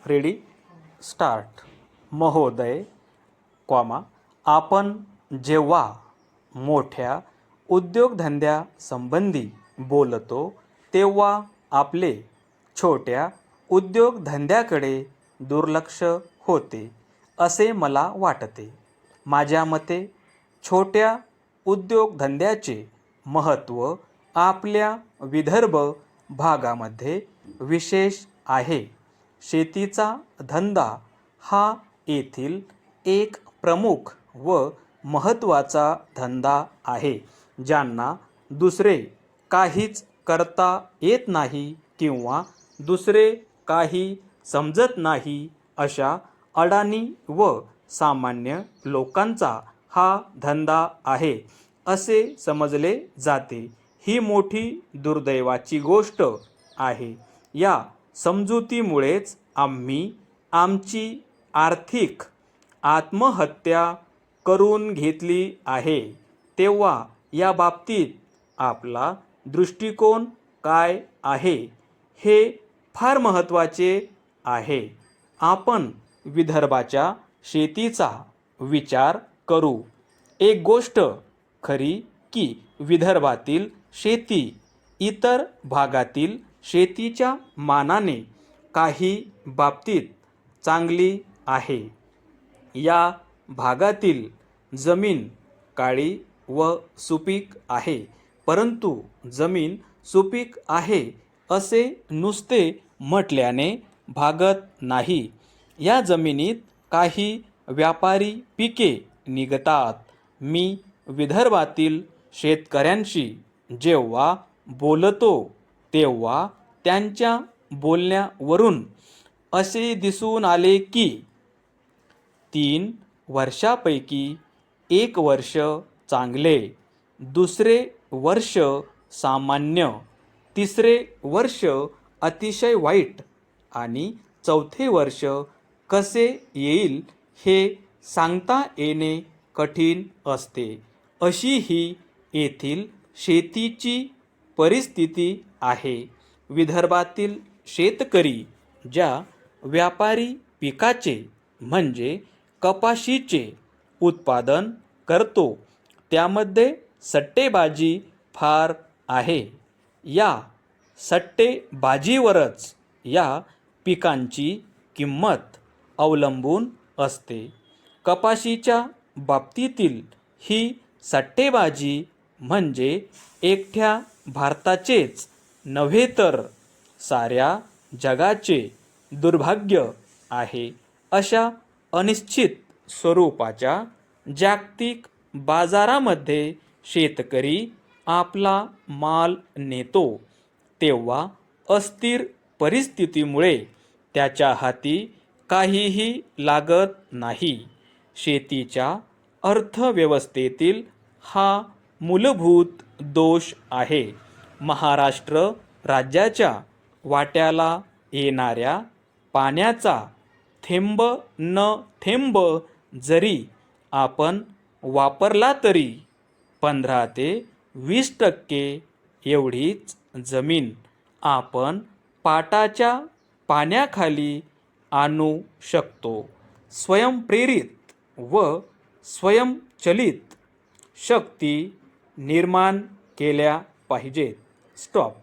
Ready start. महोदय, आपण जेव्हा मोठ्या उद्योगधंद्यासंबंधी बोलतो तेव्हा आपले छोट्या उद्योगधंद्याकडे दुर्लक्ष होते असे मला वाटते. माझ्या मते छोट्या उद्योगधंद्याचे महत्त्व आपल्या विदर्भ भागामध्ये विशेष आहे. शेतीचा धंदा हा येथील एक प्रमुख व महत्त्वाचा धंदा आहे. ज्यांना दुसरे काहीच करता येत नाही किंवा दुसरे काही समजत नाही अशा अडाणी व सामान्य लोकांचा हा धंदा आहे असे समजले जाते. ही मोठी दुर्दैवाची गोष्ट आहे. या समजुतीमुळेच आम्ही आमची आर्थिक आत्महत्या करून घेतली आहे. तेव्हा या बाबतीत आपला दृष्टिकोन काय आहे हे फार महत्त्वाचे आहे. आपण विदर्भाच्या शेतीचा विचार करू. एक गोष्ट खरी की विदर्भातील शेती इतर भागातील शेतीच्या मानाने काही बाबतीत चांगली आहे. या भागातील जमीन काळी व सुपीक आहे. परंतु जमीन सुपीक आहे असे नुसते म्हटल्याने भागत नाही. या जमिनीत काही व्यापारी पिके निघतात. मी विदर्भातील शेतकऱ्यांशी जेव्हा बोलतो तेव्हा त्यांच्या बोलण्यावरून असे दिसून आले की 3 वर्षापैकी 1 वर्ष चांगले, दुसरे वर्ष सामान्य, तिसरे वर्ष अतिशय वाईट आणि चौथे वर्ष कसे येईल हे सांगता येणे कठीण असते. अशी ही येथील शेतीची परिस्थिती आहे. विदर्भातील शेतकरी ज्या व्यापारी पिकाचे म्हणजे कपाशीचे उत्पादन करतो त्यामध्ये सट्टेबाजी फार आहे. या सट्टेबाजीवरच या पिकांची किंमत अवलंबून असते. कपाशीच्या बाबतीतील ही सट्टेबाजी म्हणजे एकट्या भारताचेच नव्हे तर साऱ्या जगाचे दुर्भाग्य आहे. अशा अनिश्चित स्वरूपाच्या जागतिक बाजारामध्ये शेतकरी आपला माल नेतो तेव्हा अस्थिर परिस्थितीमुळे त्याच्या हाती काहीही लागत नाही. शेतीच्या अर्थव्यवस्थेतील हा मूलभूत दोष आहे. महाराष्ट्र राज्याच्या वाट्याला येणाऱ्या पाण्याचा थेंब न थेंब जरी आपण वापरला तरी 15 ते 20% एवढीच जमीन आपण पाटाच्या पाण्याखाली आणू शकतो. स्वयंप्रेरित व स्वयंचलित शक्ती निर्माण केल्या पाहिजेत. स्टॉप.